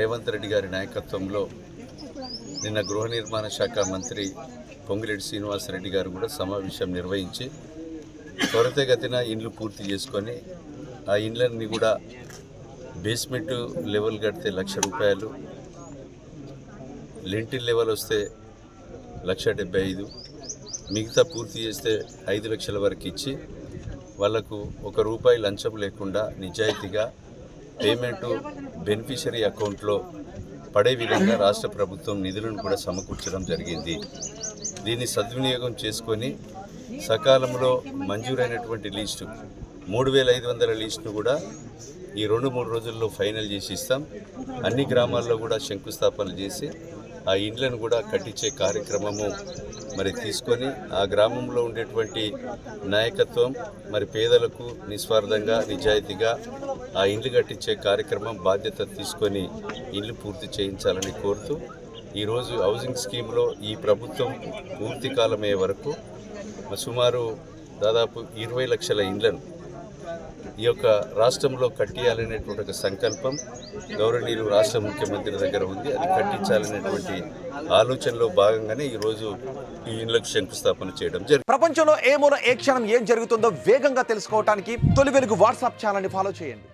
రేవంత్ రెడ్డి గారి నాయకత్వంలో నిన్న గృహ నిర్మాణ శాఖ మంత్రి పొంగిరెడ్డి శ్రీనివాసరెడ్డి గారు కూడా సమావేశం నిర్వహించి త్వరితగతిన ఇండ్లు పూర్తి చేసుకొని ఆ ఇండ్లన్నీ కూడా బేస్మెంట్ లెవెల్ కడితే ₹1,00,000, లింటిల్ లెవెల్ వస్తే ₹1,75,000, మిగతా పూర్తి చేస్తే 5 లక్షల వరకు ఇచ్చి వాళ్లకు ₹1 లంచం లేకుండా నిజాయితీగా పేమెంటు బెనిఫిషరీ అకౌంట్లో పడే విధంగా రాష్ట్ర ప్రభుత్వం నిధులను కూడా సమకూర్చడం జరిగింది. దీన్ని సద్వినియోగం చేసుకొని సకాలంలో మంజూరైనటువంటి లిస్టు 3,500 లిస్టును కూడా ఈ 2-3 రోజుల్లో ఫైనల్ చేసి ఇస్తాం. అన్ని గ్రామాల్లో కూడా శంకుస్థాపనలు చేసి ఆ ఇండ్లను కూడా కట్టించే కార్యక్రమము మరి తీసుకొని ఆ గ్రామంలో ఉండేటువంటి నాయకత్వం మరి పేదలకు నిస్వార్థంగా నిజాయితీగా ఆ ఇండ్లు కట్టించే కార్యక్రమం బాధ్యత తీసుకొని ఇల్లు పూర్తి చేయించాలని కోరుతూ ఈరోజు హౌసింగ్ స్కీమ్లో ఈ ప్రభుత్వం పూర్తి కాలమయ్యే వరకు సుమారు దాదాపు 20 లక్షల ఇండ్లను ఈ యొక్క రాష్ట్రంలో కట్టియాలనేటువంటి ఒక సంకల్పం గౌరవనీయులు రాష్ట్ర ముఖ్యమంత్రి దగ్గర ఉంది. అది కట్టించాలనేటువంటి ఆలోచనలో భాగంగానే ఈరోజు ఈ ఇండ్లకు శంకుస్థాపన చేయడం జరిగింది. ప్రపంచంలో ఏ మూల ఏ క్షణం ఏం జరుగుతుందో వేగంగా తెలుసుకోవడానికి తొలి వెలుగు వాట్సాప్ ఛానల్ని ఫాలో చేయండి.